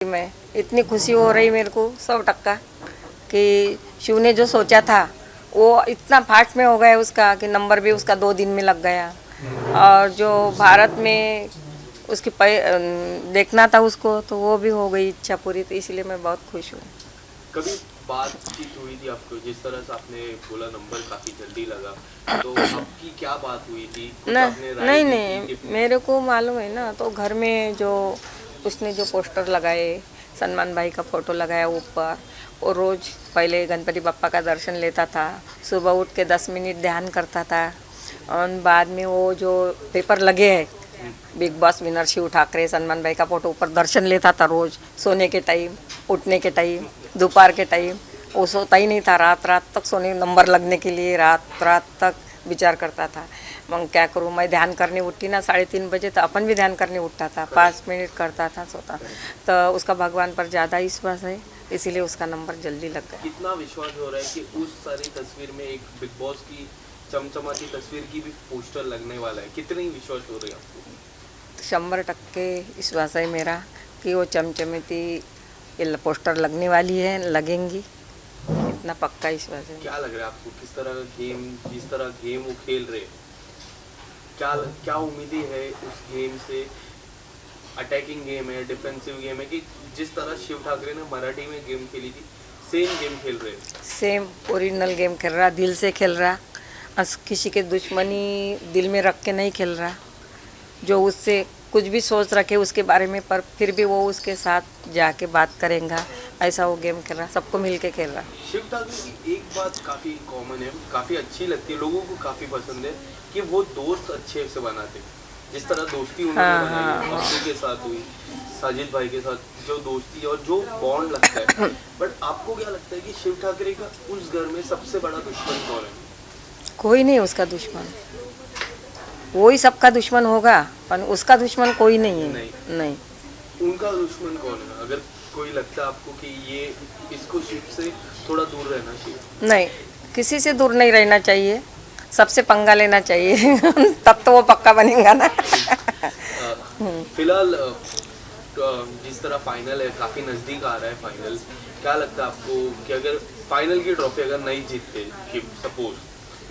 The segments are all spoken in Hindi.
में इतनी खुशी हो रही मेरे को 100% कि शिव ने जो सोचा था वो इतना फास्ट में हो गया उसका कि नंबर भी उसका 2 दिन में लग गया। और जो भारत में उसकी देखना था उसको, तो वो भी हो गई इच्छा पूरी। तो इसलिए मैं बहुत खुश हूँ। कभी बातचीत हुई थी आपको, जिस तरह से आपने बोला नंबर काफी जल्दी लगा, तो आपकी क्या बात हुई थी? नहीं, मेरे को मालूम है ना। तो घर में जो उसने जो पोस्टर लगाए, सलमान भाई का फोटो लगाया ऊपर, और रोज़ पहले गणपति बप्पा का दर्शन लेता था, सुबह उठ के 10 मिनट ध्यान करता था। और बाद में वो जो पेपर लगे हैं Big Boss winner Shiv Thakare, Salman भाई का फोटो ऊपर दर्शन लेता था रोज़, सोने के टाइम, उठने के टाइम, दोपहर के टाइम। वो सोता ही नहीं था, रात रात तक सोने नंबर लगने के लिए रात रात तक विचार करता था। मैं क्या करूँ, मैं ध्यान करने उठती ना 3:30 बजे, तो अपन भी ध्यान करने उठता था, 5 मिनट करता था, सोता। तो उसका भगवान पर ज़्यादा विश्वास है, इसीलिए उसका नंबर जल्दी लग गया। कितना विश्वास हो रहा है कि उस सारी तस्वीर में एक बिग बॉस की चमचमाती तस्वीर की भी पोस्टर लगने वाला है? कितनी विश्वास हो रही है आपको? 100% विश्वास है मेरा कि वो चमचमाती पोस्टर लगने वाली है, लगेंगी, इतना पक्का विश्वास है। क्या लग रहा है आपको, किस तरह का गेम, जिस तरह गेम वो खेल रहे, क्या उम्मीदें है उस गेम से? अटैकिंग गेम है, डिफेंसिव गेम है, कि जिस तरह शिव ठाकरे ने मराठी में गेम खेली थी सेम गेम खेल रहे हैं? सेम ओरिजिनल गेम खेल रहा, दिल से खेल रहा, किसी के दुश्मनी दिल में रख के नहीं खेल रहा। जो उससे कुछ भी सोच रखे उसके बारे में, पर फिर भी वो उसके साथ जाके बात करेगा, ऐसा वो गेम खेल रहा, सबको मिल के खेल रहा। शिव ठाकरे की एक बात काफ़ी कॉमन है, काफ़ी अच्छी लगती है, लोगों को काफ़ी पसंद है कि वो दोस्त अच्छे से बनाते। जिस तरह दोस्ती उन्होंने बनाई, अपने के साथ हुई, साजिद भाई के साथ जो दोस्ती और जो बॉन्ड लगता है। बट आपको क्या लगता है कि शिव ठाकरे का उस घर में सबसे बड़ा दुश्मन कौन है? कोई नहीं उसका दुश्मन, वो ही सबका दुश्मन होगा, पर उसका दुश्मन कोई नहीं है। नहीं। उनका दुश्मन कौन है? अगर कोई लगता है आपको कि ये इसको शिव से थोड़ा दूर रहना चाहिए? नहीं, किसी से दूर नहीं रहना चाहिए, सबसे पंगा लेना चाहिए तब तो वो पक्का बनेगा ना। फिलहाल जिस तरह फाइनल है, काफ़ी नज़दीक आ रहा है फाइनल, क्या लगता है आपको कि अगर फाइनल की ट्रॉफी अगर नहीं जीतते शिव, सपोज,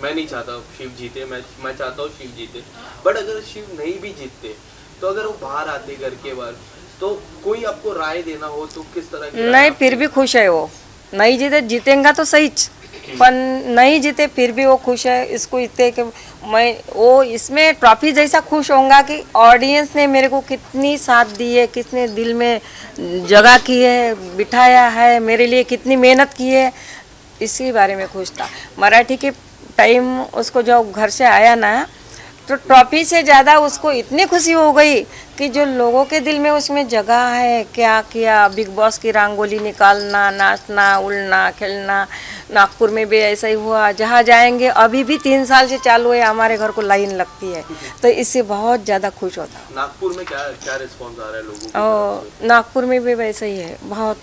मैं नहीं चाहता शिव जीते, मैं चाहता हूँ शिव जीते, बट अगर शिव नहीं भी जीतते, तो अगर वो बाहर आते घर के बाहर, तो कोई आपको राय देना हो तो किस तरह की? नहीं, फिर भी खुश है वो। नहीं जीते, जीतेंगा तो सही, पर नहीं जीते फिर भी वो खुश है। इसको इतने कि मैं वो इसमें ट्रॉफी जैसा खुश होऊंगा कि ऑडियंस ने मेरे को कितनी साथ दी है, किसने दिल में जगह की है, बिठाया है, मेरे लिए कितनी मेहनत की है, इसी बारे में खुश था। मराठी के टाइम उसको जब घर से आया ना, तो ट्रॉफी से ज़्यादा उसको इतनी खुशी हो गई कि जो लोगों के दिल में उसमें जगह है, क्या किया, बिग बॉस की रंगोली निकालना, नाचना, उड़ना, खेलना। नागपुर में भी ऐसा ही हुआ, जहाँ जाएंगे अभी भी 3 साल से चालू है, हमारे घर को लाइन लगती है, तो इससे बहुत ज़्यादा खुश होता। नागपुर में क्या रिस्पॉन्स आ रहा है लोगों को? नागपुर में भी वैसा ही है, बहुत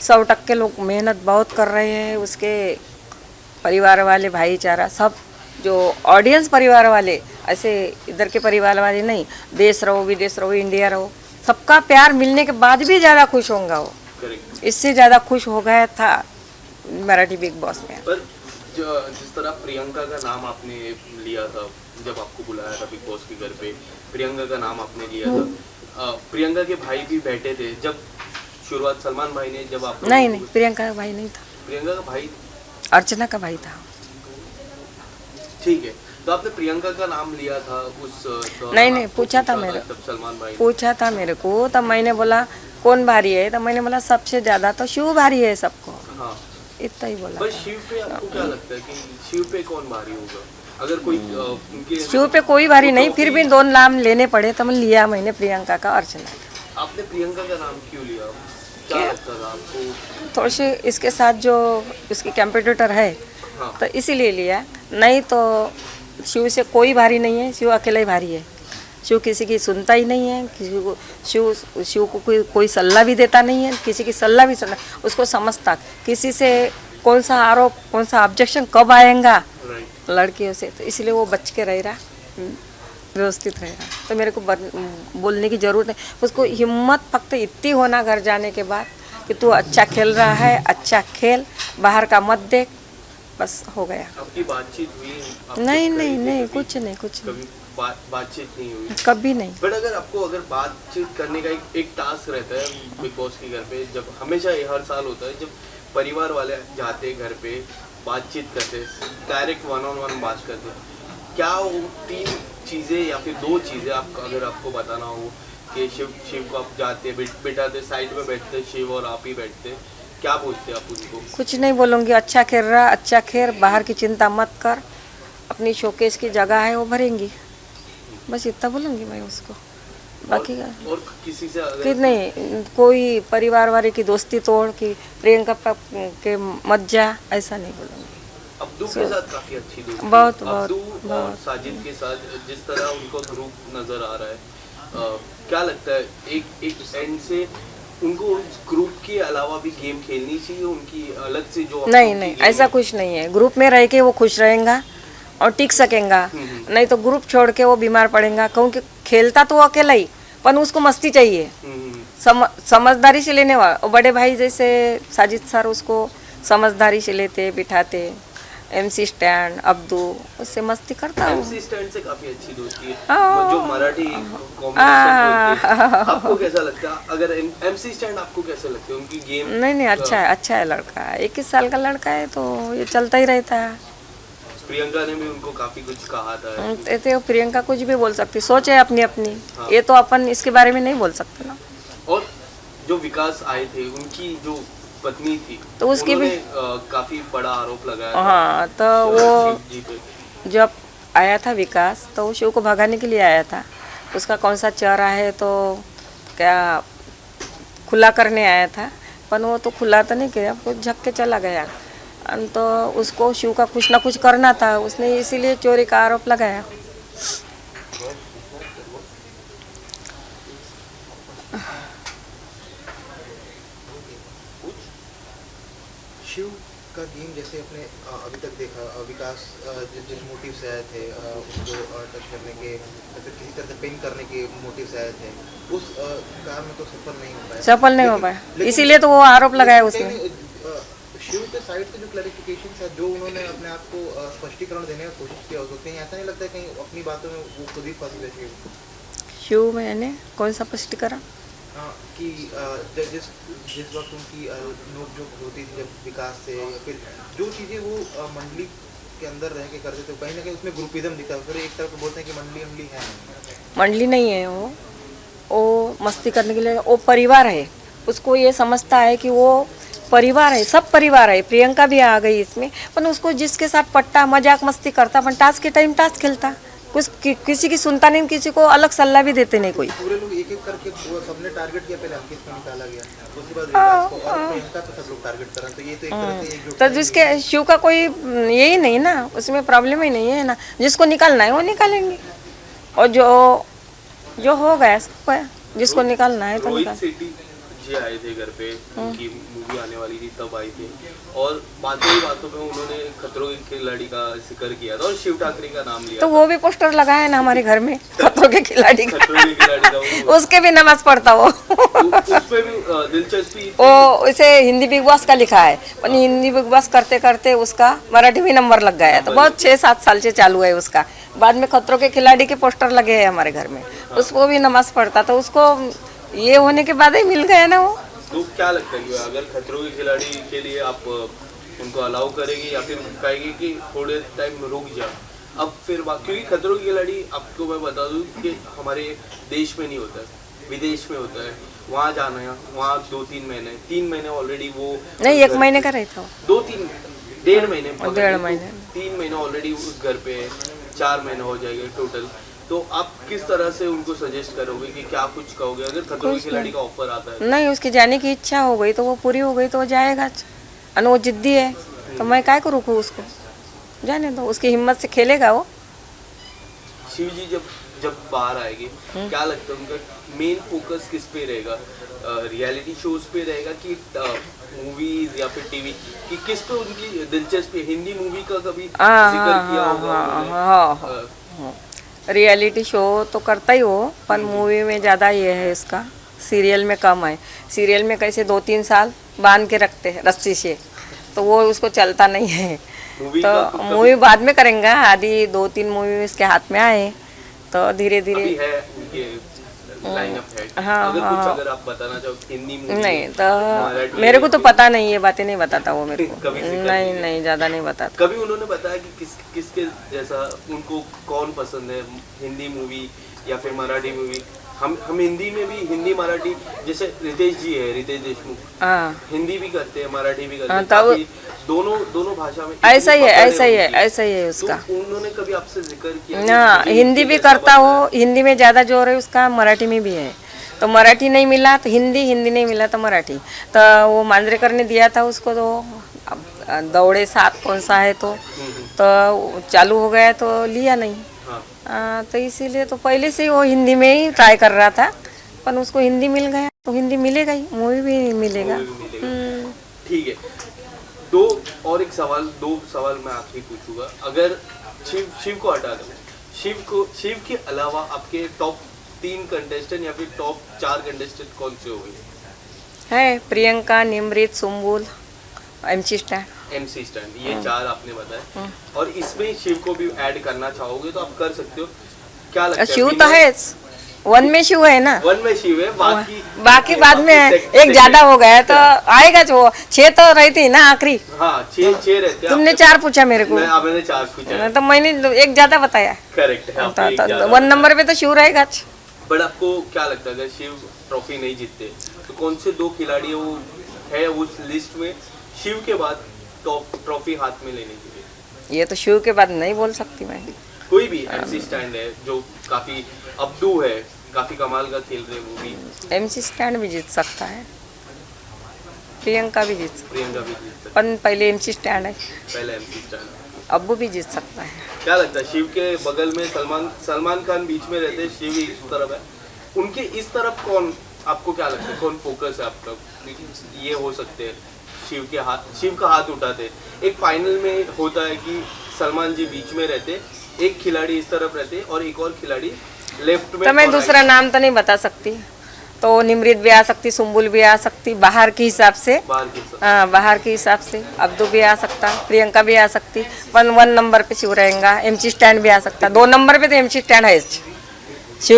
100% लोग मेहनत बहुत कर रहे हैं। उसके परिवार वाले, भाईचारा सब, जो ऑडियंस परिवार वाले, ऐसे इधर के परिवार वाले नहीं, देश रहो, विदेश रहो, इंडिया रहो, सबका प्यार मिलने के बाद भी ज़्यादा खुश होगा वो। इससे ज़्यादा खुश हो गया था मराठी बिग बॉस में। पर जिस तरह प्रियंका का नाम आपने लिया था, जब आपको बुलाया था बिग बॉस के घर पे, प्रियंका का नाम आपने लिया था, प्रियंका के भाई भी बैठे थे जब शुरुआत, सलमान भाई ने जब आप? नहीं, प्रियंका का भाई नहीं था, प्रियंका का भाई अर्चना का भाई था। ठीक है, तो आपने प्रियंका का नाम लिया था उस? नहीं, पूछा था मेरे, सलमान भाई पूछा था मेरे को, तब मैंने बोला कौन भारी है, तो मैंने बोला सबसे ज़्यादा तो शिव भारी है सबको। हाँ, इतना ही बोला। पर शिव पे आपको क्या लगता है कि शिव पे कौन भारी होगा? अगर कोई उनके शिव पे कोई भारी नहीं, फिर भी 2 नाम लेने पड़े, तो मैं लिया मैंने प्रियंका का, अर्चना का। आपने प्रियंका का नाम क्यों लिया? क्या लगता था आपको? थोड़ी सी इसके साथ जो उसकी कंपटीटर है, हाँ। तो इसीलिए लिया, नहीं तो शिव से कोई भारी नहीं है, शिव अकेला ही भारी है। शिव किसी की सुनता ही नहीं है, किसी को शिव को कोई सलाह भी देता नहीं है, किसी की सलाह भी सुनना, उसको समझता किसी से कौन सा आरोप, कौन सा ऑब्जेक्शन कब आएगा लड़कियों से, तो इसलिए वो बच के रह रहा। व्यवस्थित रहेगा, तो मेरे को बोलने की ज़रूरत नहीं। उसको हिम्मत फक्त इतनी होना घर जाने के बाद कि तू अच्छा खेल रहा है, अच्छा खेल, बाहर का मत देख, बस हो गया। आपकी बातचीत हुई? आप नहीं कुछ नहीं कहे थे नहीं, कभी? कुछ नहीं, कुछ नहीं, कभी बातचीत नहीं हुई? कभी नहीं। बट अगर बातचीत करने का एक टास्क रहता है बिग बॉस के घर पे, जब हमेशा ये हर साल होता है, जब परिवार वाले जाते घर पे, बातचीत करते, डायरेक्ट वन ऑन वन बात करते, क्या वो 3 चीज़ें या फिर 2 चीज़ें अगर आपको बताना हो कि शिव को आप जाते बिठाते, साइड में बैठते शिव और आप ही बैठते, क्या पूछते आप उनको? कुछ नहीं बोलूँगी, अच्छा खेल रहा, अच्छा खेल, बाहर की चिंता मत कर, अपनी शोकेस की जगह है वो भरेंगी, बस इतना बोलूँगी मैं उसको। बाकी और किसी से कि नहीं, कोई परिवार वाले की दोस्ती तोड़ कि प्रियंका के मत जा, ऐसा नहीं बोलूँगी। अब्दू के साथ काफी अच्छी दोस्ती है। बहुत अब्दू और साजिद के साथ जिस तरह उनको ग्रुप नजर आ रहा है, क्या लगता है एक एंड से उनको उस ग्रुप के अलावा भी गेम खेलनी चाहिए, उनकी अलग से जो नहीं नहीं, ऐसा कुछ नहीं है। ग्रुप में रह के वो खुश रहेगा और टिक सकेगा, नहीं तो ग्रुप छोड़ के वो बीमार पड़ेगा, क्योंकि खेलता तो वो अकेला ही, पर उसको मस्ती चाहिए, समझदारी से लेने वाला। बड़े भाई जैसे साजिद सर उसको समझदारी से लेते, बिठाते, MC स्टैंड, अब्दू, उससे मस्ती करता हूँ। MC स्टैंड से काफी अच्छी दोस्ती है, हाँ। जो मराठी कॉम्बिनेशन बोलते हैं। आपको कैसा लगता है? अगर MC स्टैंड आपको कैसे लगते हैं उनकी गेम? नहीं, अच्छा है लड़का, 21 साल का लड़का है, तो ये चलता ही रहता है। प्रियंका ने भी उनको काफी कुछ कहा था। तो प्रियंका कुछ भी बोल सकती, सोच है अपनी अपनी, ये तो अपन इसके बारे में नहीं बोल सकते ना। और जो विकास आए थे, उनकी जो पत्नी थी, तो उसकी भी काफी बड़ा आरोप लगाया था। हाँ, तो वो जब आया था विकास, तो वो शिव को भगाने के लिए आया था। उसका कौन सा चेहरा है तो क्या खुला करने आया था, पर वो तो खुला तो नहीं किया, वो झक के चला गया। तो उसको शिव का कुछ ना कुछ करना था, उसने इसीलिए चोरी का आरोप लगाया। शिव का गेम जैसे अपने अभी तक देखा, विकास जिस मोटिव से आए थे, उसको टच करने के या फिर किसी तरह से पिन करने के मोटिव से आए थे, उस काम में तो सफल नहीं हो पाया, इसीलिए तो वो आरोप लगाया उसने। शिव के साइड से जो क्लैरिफिकेशन है, जो उन्होंने अपने आप को स्पष्टीकरण देने की कोशिश किया, उसको कहीं ऐसा नहीं लगता है कहीं अपनी बातों में वो खुद ही फंस गए? शिव मैंने कौन सा स्पष्टीकरण कि जिस वक्त उनकी नोकझोंक होती थी जब विकास से, या फिर जो चीज़ें वो मंडली के अंदर रह के करते थे, कहीं ना कहीं उसमें ग्रुपिज्म दिखा। फिर एक तरफ बोलते हैं कि मंडली है, मंडली नहीं है, वो मस्ती करने के लिए, वो परिवार है। उसको ये समझता है कि वो परिवार है, सब परिवार है। प्रियंका भी आ गई इसमें, पर उसको जिसके साथ पट्टा मजाक मस्ती करता, पर टास्क के टाइम टास्क खेलता, कुछ किसी की सुनता नहीं, किसी को अलग सलाह भी देते नहीं कोई। पूरे लोग एक एक करके सबने टारगेट किया, पहले अंकित को निकाला गया, उसके बाद विकास को, और प्रियंका तो सब लोग टारगेट कर रहे हैं, तो ये तो एक तरह से एकजुट। तो जिसके शिव का कोई यही नहीं ना, उसमें प्रॉब्लम ही नहीं है ना, जिसको निकालना है वो निकालेंगे, और जो हो गया सबको है, जिसको निकालना है तो निकाल। जी आए थे घर पे, उनकी मूवी आने वाली थी तब आए थे, और बातों में उन्होंने खतरों के खिलाड़ी का जिक्र किया था और शिव ठाकरे का नाम लिया, तो वो भी पोस्टर लगाया है ना हमारे घर में, खतरों के खिलाड़ी का। उसके भी नमाज पढ़ता वो। उसमें भी दिलचस्पी, वो उसे हिंदी बिग बॉस का लिखा है, पर हिंदी बिग बॉस करते करते उसका मराठी में नंबर लग गया है, तो बहुत 6-7 साल से चालू है उसका। बाद में खतरों के खिलाड़ी के पोस्टर लगे हैं हमारे घर में, उसको भी नमाज पढ़ता, तो उसको ये होने के बाद ही मिल गया ना वो। तो क्या लगता है कि अगर खतरों के खिलाड़ी के लिए आप उनको अलाउ करेंगे या फिर कहेंगे कि थोड़े टाइम रुक जा? अब फिर क्योंकि खतरों के खिलाड़ी आपको मैं बता दूं कि हमारे देश में नहीं होता है, विदेश में होता है, वहाँ जाना है, वहाँ 2-3 महीने 3 महीने ऑलरेडी वो नहीं, 1 महीने का रहता हो, 1.5 महीने 3 महीने ऑलरेडी उस घर पे, 4 महीने हो जाएंगे टोटल। तो आप किस तरह से उनको सजेस्ट करोगे कि क्या कुछ कहोगे अगर खतरों के खिलाड़ी का ऑफर आता है? नहीं, उसकी जाने की इच्छा हो गई तो वो पूरी हो गई तो वो जाएगा, और वो जिद्दी है तो मैं काय को रुकूँ उसको, जाने दो, उसकी हिम्मत से खेलेगा वो। शिव जी जब बाहर आएगी, क्या लगता है उनका मेन फोकस किस पे रहेगा? रियलिटी शोज पे रहेगा कि मूवीज या फिर टीवी, कि किस पे उनकी दिलचस्पी? हिंदी मूवी का कभी जिक्र किया होगा उन्होंने? रियलिटी शो तो करता ही हो, पर मूवी में ज़्यादा ये है इसका, सीरियल में कम है। सीरियल में कैसे 2-3 साल बांध के रखते हैं रस्सी से, तो वो उसको चलता नहीं है। मूवी तो का मूवी बाद में करेंगे, आदि 2-3 मूवी इसके हाथ में आए तो धीरे अभी धीरे। है उनके लाइनअप है। हाँ, अगर हाँ। कुछ अगर आप बताना चाहो हिंदी मूवी नहीं मराठी तो मेरे को तो पता नहीं, ये बातें नहीं बताता वो मेरे को। कभी से नहीं कभी। नहीं, ज़्यादा नहीं बताता। कभी उन्होंने बताया कि किसके जैसा उनको कौन पसंद है, हिंदी मूवी या फिर मराठी मूवी? हम हिंदी में भी, हिंदी मराठी, जैसे रितेश जी है, रितेश देशमुख, हाँ हिंदी भी करते हैं मराठी भी करते हाँ, हैं, तब- काफी दोनों भाषा में इतनी ऐसा ही है, पकड़ ऐसा ही है, उनकी। ऐसा ही है उसका। तो उन्होंने कभी आपसे जिक्र किया कि ना मुझे हिंदी इसके भी जैसा करता बनना हो, हिंदी में ज़्यादा जोर है उसका, मराठी में भी है। तो मराठी नहीं मिला तो हिंदी, हिंदी नहीं मिला तो मराठी। तो वो मांजरेकर ने दिया था उसको, तो अब दौड़े साथ कौन सा है तो चालू हो गया तो लिया नहीं। हाँ। तो इसीलिए तो पहले से ही वो हिंदी में ही ट्राई कर रहा था, पर उसको हिंदी मिल गया तो हिंदी मिलेगा ही, मूवी भी मिलेगा। मूवी भी मिलेगा। ठीक है, दो सवाल मैं आखिरी पूछूंगा। अगर शिव को हटा दो, शिव के अलावा आपके टॉप 3 कंटेस्टेंट या फिर टॉप 4 कंटेस्टेंट कौन से हो गए? है Priyanka, Nimrit, Sumbul, MC stand. MC stand, ये 4 आपने बताया। और इसमें शिव को भी ऐड करना चाहोगे तो आप कर सकते हो। क्या लगता है? शिव तो है, 1 में शिव है ना, 1 में शिव है, बाकी बाद में है। एक ज्यादा हो गया तो आएगा जो 6 तो रहती है ना आखिरी। हाँ, 6 रहते हैं। तुमने 4 पूछा मेरे को, मैंने 4 पूछा। तो मैंने एक ज्यादा बताया। करेक्ट है, आपने एक ज्यादा 1 नंबर पे तो शिव रहेगा। बट आपको क्या लगता है अगर शिव ट्रॉफी नहीं जीतते तो कौन से 2 खिलाड़ी वो है उस लिस्ट में शिव के बाद टॉप ट्रॉफी हाथ में लेने के लिए? ये तो शिव के बाद नहीं बोल सकती मैं। कोई भी MC स्टैंड है जो काफी अब्दू है, काफी कमाल का खेल रहे वो भी। MC स्टैंड भी जीत सकता है, प्रियंका भी जीत सकती प्रियंका भी जीत सकती है, पर पहले MC स्टैंड है, है, पहले MC स्टैंड। अब्बू भी जीत सकता है। क्या लगता है शिव के बगल में सलमान खान बीच में रहते हैं, शिव इस तरफ है, उनके इस तरफ कौन, आपको क्या लगता है कौन फोकस है आपका? ये हो सकते हैं शिव का हाथ उठाते। एक फाइनल में होता है कि सलमान जी बीच में रहते, एक खिलाड़ी इस तरफ रहते और एक और खिलाड़ी लेफ्ट में। तो मैं दूसरा नाम तो नहीं बता सकती, तो निमृत भी आ सकती, सुम्बुल भी आ सकती, बाहर के हिसाब से। बाहर के साथ। हाँ, बाहर के हिसाब से अब्दू भी आ सकता, प्रियंका भी आ सकती, 1 नंबर पे शिव रहेगा, MC स्टैंड भी आ सकता, 2 नंबर पे तो MC स्टैंड है शिव।